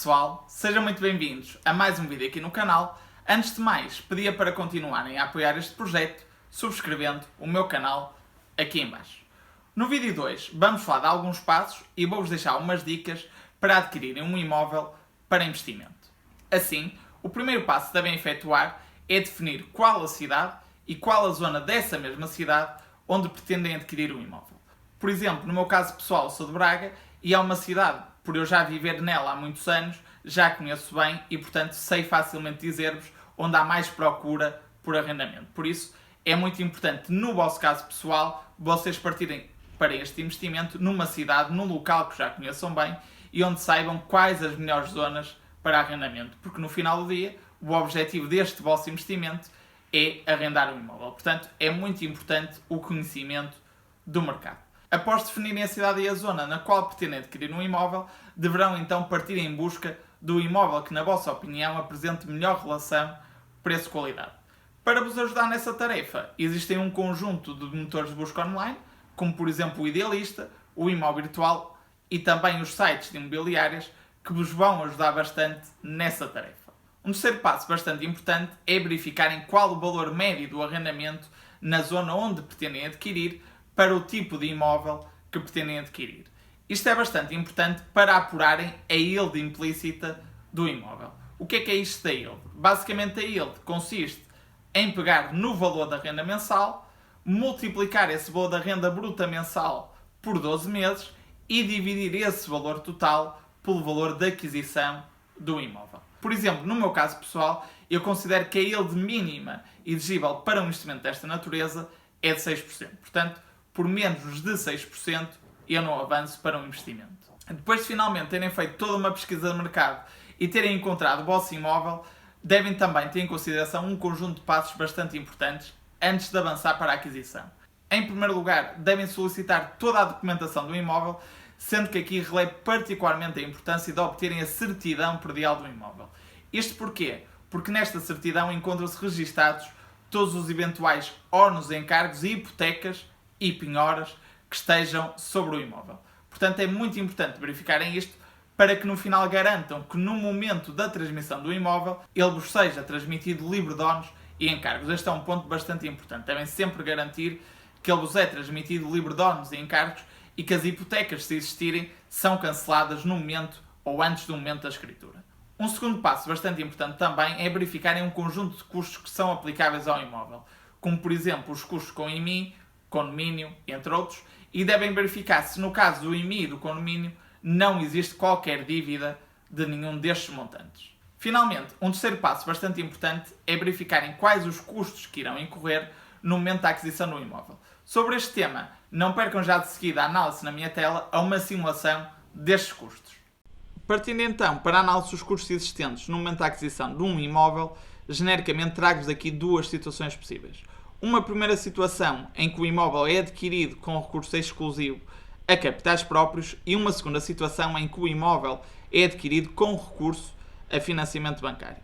pessoal, sejam muito bem-vindos a mais um vídeo aqui no canal. Antes de mais, pedia para continuarem a apoiar este projeto subscrevendo o meu canal aqui em baixo. No vídeo de hoje vamos falar de alguns passos e vou-vos deixar umas dicas para adquirirem um imóvel para investimento. Assim, o primeiro passo que devem efetuar é definir qual a cidade e qual a zona dessa mesma cidade onde pretendem adquirir o imóvel. Por exemplo, no meu caso pessoal, sou de Braga e é uma cidade, por eu já viver nela há muitos anos, já conheço bem e, portanto, sei facilmente dizer-vos onde há mais procura por arrendamento. Por isso, é muito importante, no vosso caso pessoal, vocês partirem para este investimento numa cidade, num local que já conheçam bem e onde saibam quais as melhores zonas para arrendamento. Porque no final do dia, o objetivo deste vosso investimento é arrendar um imóvel. Portanto, é muito importante o conhecimento do mercado. Após definirem a cidade e a zona na qual pretendem adquirir um imóvel, deverão então partir em busca do imóvel que, na vossa opinião, apresente melhor relação preço-qualidade. Para vos ajudar nessa tarefa, existem um conjunto de motores de busca online, como por exemplo o Idealista, o Imóvel Virtual e também os sites de imobiliárias, que vos vão ajudar bastante nessa tarefa. Um terceiro passo bastante importante é verificarem qual o valor médio do arrendamento na zona onde pretendem adquirir para o tipo de imóvel que pretendem adquirir. Isto é bastante importante para apurarem a yield implícita do imóvel. O que é isto da yield? Basicamente a yield consiste em pegar no valor da renda mensal, multiplicar esse valor da renda bruta mensal por 12 meses e dividir esse valor total pelo valor da aquisição do imóvel. Por exemplo, no meu caso pessoal, eu considero que a yield mínima exigível para um investimento desta natureza é de 6%. Portanto, por menos de 6%, eu não avanço para um investimento. Depois de finalmente terem feito toda uma pesquisa de mercado e terem encontrado o vosso imóvel, devem também ter em consideração um conjunto de passos bastante importantes antes de avançar para a aquisição. Em primeiro lugar, devem solicitar toda a documentação do imóvel, sendo que aqui relevo particularmente a importância de obterem a certidão predial do imóvel. Isto porquê? Porque nesta certidão encontram-se registados todos os eventuais ónus, encargos e hipotecas e penhoras que estejam sobre o imóvel. Portanto, é muito importante verificarem isto para que no final garantam que no momento da transmissão do imóvel ele vos seja transmitido livre de ónus e encargos. Este é um ponto bastante importante. Devem sempre garantir que ele vos é transmitido livre de ónus e encargos e que as hipotecas, se existirem, são canceladas no momento ou antes do momento da escritura. Um segundo passo bastante importante também é verificarem um conjunto de custos que são aplicáveis ao imóvel, como por exemplo os custos com IMI, condomínio, entre outros, e devem verificar se no caso do IMI e do condomínio não existe qualquer dívida de nenhum destes montantes. Finalmente, um terceiro passo bastante importante é verificarem quais os custos que irão incorrer no momento da aquisição do imóvel. Sobre este tema, não percam já de seguida a análise na minha tela a uma simulação destes custos. Partindo então para a análise dos custos existentes no momento da aquisição de um imóvel, genericamente trago-vos aqui duas situações possíveis. Uma primeira situação em que o imóvel é adquirido com recurso exclusivo a capitais próprios e uma segunda situação em que o imóvel é adquirido com recurso a financiamento bancário.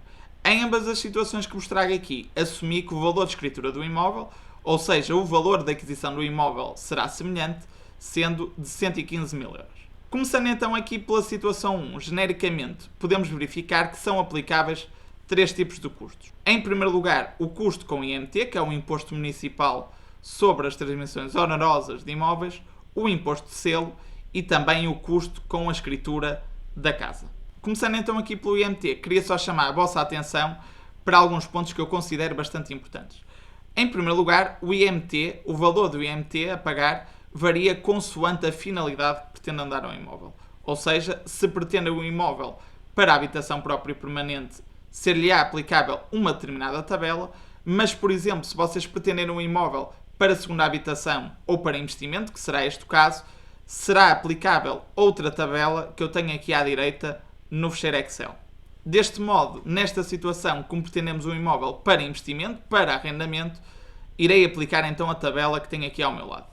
Em ambas as situações que vos trago aqui, assumi que o valor de escritura do imóvel, ou seja, o valor da aquisição do imóvel, será semelhante, sendo de 115 mil euros. Começando então aqui pela situação 1, genericamente, podemos verificar que são aplicáveis três tipos de custos. Em primeiro lugar, o custo com IMT, que é o Imposto Municipal sobre as transmissões onerosas de imóveis, o Imposto de Selo e também o custo com a escritura da casa. Começando então aqui pelo IMT, queria só chamar a vossa atenção para alguns pontos que eu considero bastante importantes. Em primeiro lugar, o IMT, o valor do IMT a pagar, varia consoante a finalidade que pretendam dar ao imóvel. Ou seja, se pretendem um imóvel para habitação própria e permanente, ser-lhe-á aplicável uma determinada tabela, mas, por exemplo, se vocês pretenderem um imóvel para segunda habitação ou para investimento, que será este o caso, será aplicável outra tabela que eu tenho aqui à direita no fecheiro Excel. Deste modo, nesta situação, como pretendemos um imóvel para investimento, para arrendamento, irei aplicar então a tabela que tenho aqui ao meu lado.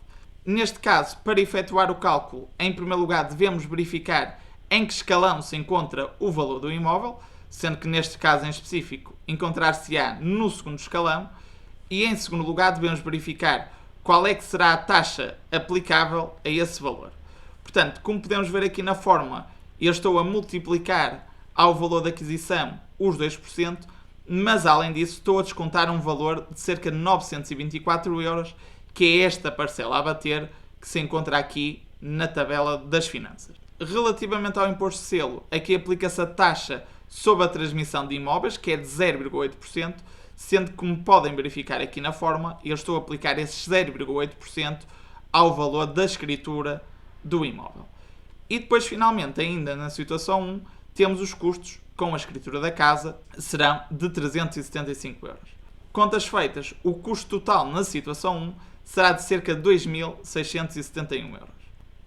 Neste caso, para efetuar o cálculo, em primeiro lugar devemos verificar em que escalão se encontra o valor do imóvel, sendo que neste caso em específico encontrar-se-á no segundo escalão, e em segundo lugar devemos verificar qual é que será a taxa aplicável a esse valor. Portanto, como podemos ver aqui na fórmula, eu estou a multiplicar ao valor da aquisição os 2%, mas além disso estou a descontar um valor de cerca de 924 euros, que é esta parcela a bater que se encontra aqui na tabela das finanças. Relativamente ao imposto de selo, aqui aplica-se a taxa sobre a transmissão de imóveis, que é de 0,8%, sendo que, como podem verificar aqui na forma, eu estou a aplicar esses 0,8% ao valor da escritura do imóvel. E depois, finalmente, ainda na situação 1, temos os custos com a escritura da casa, serão de 375 euros. Contas feitas, o custo total na situação 1 será de cerca de 2.671 euros.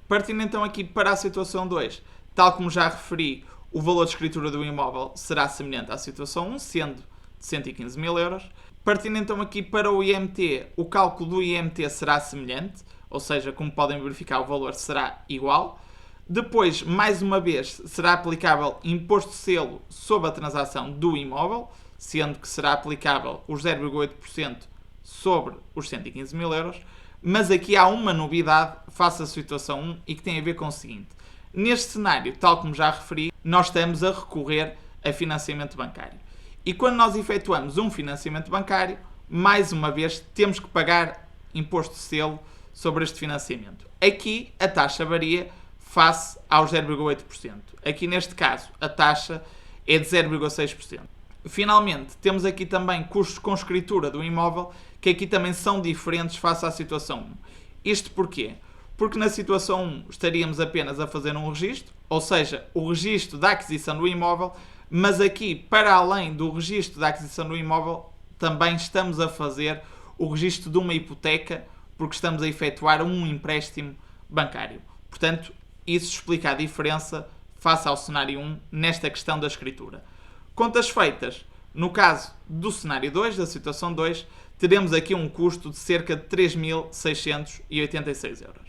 Partindo então aqui para a situação 2, tal como já referi, o valor de escritura do imóvel será semelhante à situação 1, sendo de 115 mil euros. Partindo então aqui para o IMT, o cálculo do IMT será semelhante, ou seja, como podem verificar, o valor será igual. Depois, mais uma vez, será aplicável imposto de selo sobre a transação do imóvel, sendo que será aplicável os 0,8% sobre os 115 mil euros. Mas aqui há uma novidade face à situação 1 e que tem a ver com o seguinte. Neste cenário, tal como já referi, nós estamos a recorrer a financiamento bancário. E quando nós efetuamos um financiamento bancário, mais uma vez, temos que pagar imposto de selo sobre este financiamento. Aqui, a taxa varia face aos 0,8%. Aqui, neste caso, a taxa é de 0,6%. Finalmente, temos aqui também custos com escritura do imóvel, que aqui também são diferentes face à situação 1. Isto porquê? Porque na situação 1 estaríamos apenas a fazer um registro, ou seja, o registro da aquisição do imóvel, mas aqui, para além do registro da aquisição do imóvel, também estamos a fazer o registro de uma hipoteca, porque estamos a efetuar um empréstimo bancário. Portanto, isso explica a diferença face ao cenário 1 nesta questão da escritura. Contas feitas, no caso do cenário 2, da situação 2, teremos aqui um custo de cerca de 3.686 euros.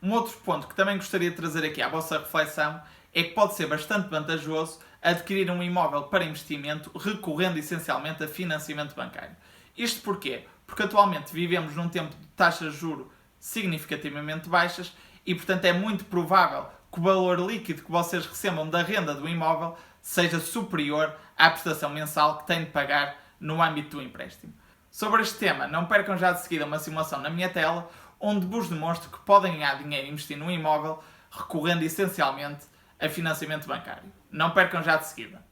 Um outro ponto que também gostaria de trazer aqui à vossa reflexão é que pode ser bastante vantajoso adquirir um imóvel para investimento recorrendo essencialmente a financiamento bancário. Isto porquê? Porque atualmente vivemos num tempo de taxas de juros significativamente baixas e, portanto, é muito provável que o valor líquido que vocês recebam da renda do imóvel seja superior à prestação mensal que têm de pagar no âmbito do empréstimo. Sobre este tema, não percam já de seguida uma simulação na minha tela, onde vos demonstro que podem ganhar dinheiro e investir num imóvel recorrendo essencialmente a financiamento bancário. Não percam já de seguida.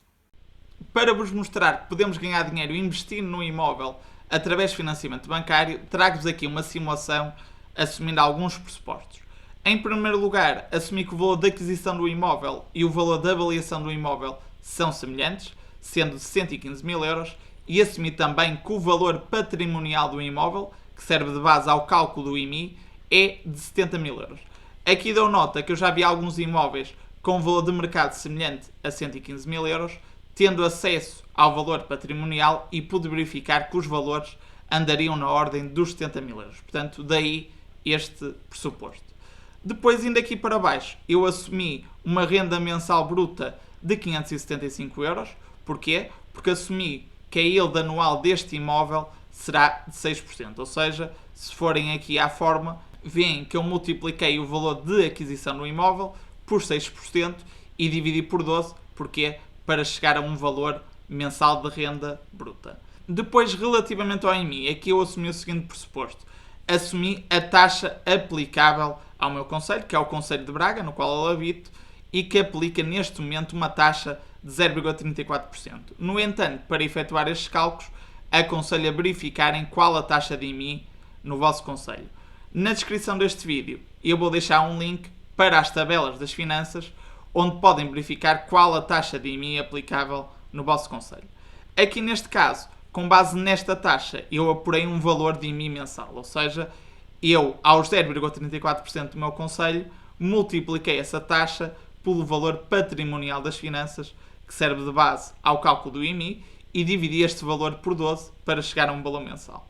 Para vos mostrar que podemos ganhar dinheiro e investir no imóvel através de financiamento bancário, trago-vos aqui uma simulação assumindo alguns pressupostos. Em primeiro lugar, assumi que o valor da aquisição do imóvel e o valor da avaliação do imóvel são semelhantes, sendo de 115 mil euros, e assumi também que o valor patrimonial do imóvel, que serve de base ao cálculo do IMI, é de 70 mil euros. Aqui dou nota que eu já vi alguns imóveis com valor de mercado semelhante a 115 mil euros, tendo acesso ao valor patrimonial e pude verificar que os valores andariam na ordem dos 70 mil euros. Portanto, daí este pressuposto. Depois, indo aqui para baixo, eu assumi uma renda mensal bruta de 575 euros. Porquê? Porque assumi que a yield anual deste imóvel será de 6%. Ou seja, se forem aqui à forma, veem que eu multipliquei o valor de aquisição do imóvel por 6% e dividi por 12. Porquê? Para chegar a um valor mensal de renda bruta. Depois, relativamente ao IMI, aqui eu assumi o seguinte pressuposto. Assumi a taxa aplicável ao meu concelho, que é o Concelho de Braga, no qual eu habito, e que aplica neste momento uma taxa de 0,34%. No entanto, para efetuar estes cálculos, aconselho a verificarem qual a taxa de IMI no vosso concelho. Na descrição deste vídeo eu vou deixar um link para as tabelas das finanças, onde podem verificar qual a taxa de IMI aplicável no vosso concelho. Aqui neste caso, com base nesta taxa, eu apurei um valor de IMI mensal, ou seja, eu, aos 0,34% do meu concelho, multipliquei essa taxa pelo valor patrimonial das finanças, que serve de base ao cálculo do IMI, e dividi este valor por 12 para chegar a um valor mensal.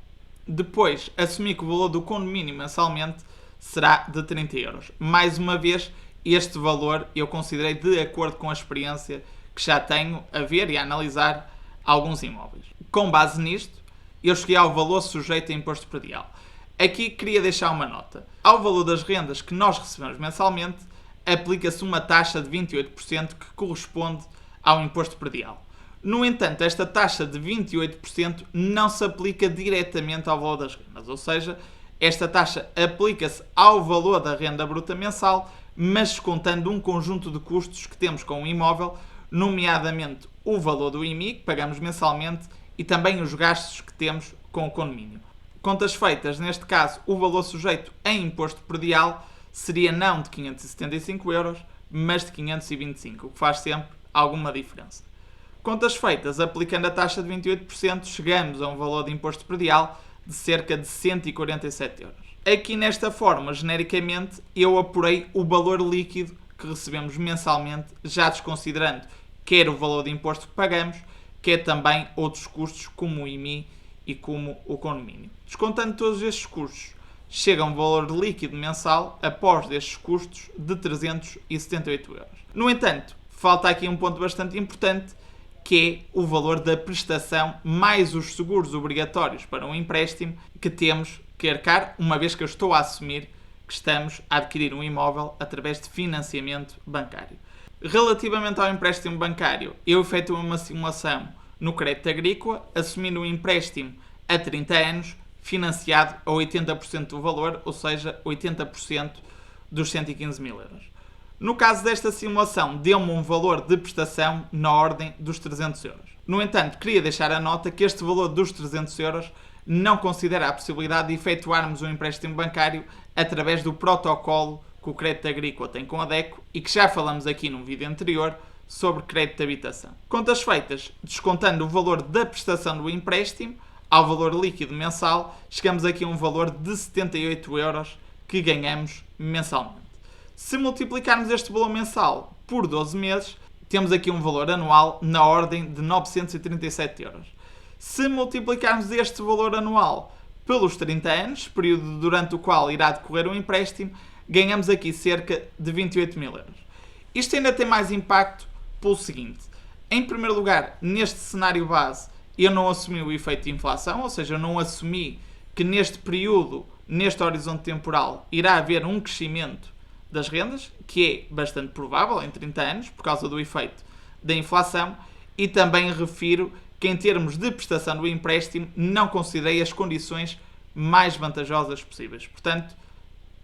Depois, assumi que o valor do condomínio mensalmente será de 30 euros. Mais uma vez, este valor eu considerei de acordo com a experiência que já tenho a ver e a analisar alguns imóveis. Com base nisto, eu cheguei ao valor sujeito a imposto predial. Aqui queria deixar uma nota. Ao valor das rendas que nós recebemos mensalmente, aplica-se uma taxa de 28% que corresponde ao imposto predial. No entanto, esta taxa de 28% não se aplica diretamente ao valor das rendas, ou seja, esta taxa aplica-se ao valor da renda bruta mensal, mas descontando um conjunto de custos que temos com o imóvel, nomeadamente o valor do IMI, que pagamos mensalmente, e também os gastos que temos com o condomínio. Contas feitas, neste caso, o valor sujeito em imposto predial seria não de 575 euros, mas de 525, o que faz sempre alguma diferença. Contas feitas, aplicando a taxa de 28%, chegamos a um valor de imposto predial de cerca de 147 euros. Aqui nesta forma, genericamente, eu apurei o valor líquido que recebemos mensalmente, já desconsiderando quer o valor de imposto que pagamos, quer também outros custos como o IMI e como o condomínio. Descontando todos estes custos, chega a um valor líquido mensal, após destes custos, de 378 euros. No entanto, falta aqui um ponto bastante importante, que é o valor da prestação mais os seguros obrigatórios para um empréstimo que temos que arcar, uma vez que eu estou a assumir que estamos a adquirir um imóvel através de financiamento bancário. Relativamente ao empréstimo bancário, eu efetuo uma simulação no crédito agrícola, assumindo um empréstimo a 30 anos, financiado a 80% do valor, ou seja, 80% dos 115 mil euros. No caso desta simulação, deu-me um valor de prestação na ordem dos 300 euros. No entanto, queria deixar a nota que este valor dos 300 euros não considera a possibilidade de efetuarmos um empréstimo bancário através do protocolo que o crédito agrícola tem com a DECO e que já falamos aqui num vídeo anterior sobre crédito de habitação. Contas feitas, descontando o valor da prestação do empréstimo ao valor líquido mensal, chegamos aqui a um valor de 78 euros que ganhamos mensalmente. Se multiplicarmos este valor mensal por 12 meses, temos aqui um valor anual na ordem de 937 euros. Se multiplicarmos este valor anual pelos 30 anos, período durante o qual irá decorrer o empréstimo, ganhamos aqui cerca de 28 mil euros. Isto ainda tem mais impacto pelo seguinte. Em primeiro lugar, neste cenário base, eu não assumi o efeito de inflação, ou seja, eu não assumi que neste período, neste horizonte temporal, irá haver um crescimento das rendas, que é bastante provável em 30 anos, por causa do efeito da inflação, e também refiro que em termos de prestação do empréstimo não considerei as condições mais vantajosas possíveis. Portanto,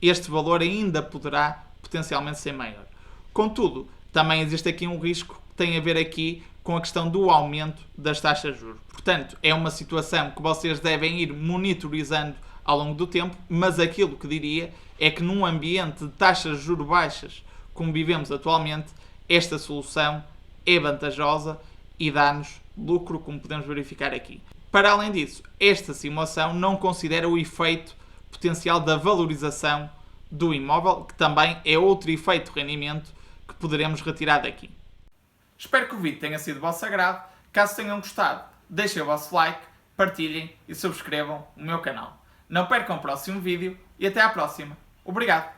este valor ainda poderá potencialmente ser maior. Contudo, também existe aqui um risco que tem a ver aqui com a questão do aumento das taxas de juros. Portanto, é uma situação que vocês devem ir monitorizando ao longo do tempo, mas aquilo que diria é que num ambiente de taxas de juros baixas, como vivemos atualmente, esta solução é vantajosa e dá-nos lucro, como podemos verificar aqui. Para além disso, esta simulação não considera o efeito potencial da valorização do imóvel, que também é outro efeito de rendimento que poderemos retirar daqui. Espero que o vídeo tenha sido do vosso agrado. Caso tenham gostado, deixem o vosso like, partilhem e subscrevam o meu canal. Não percam o próximo vídeo e até à próxima. Obrigado!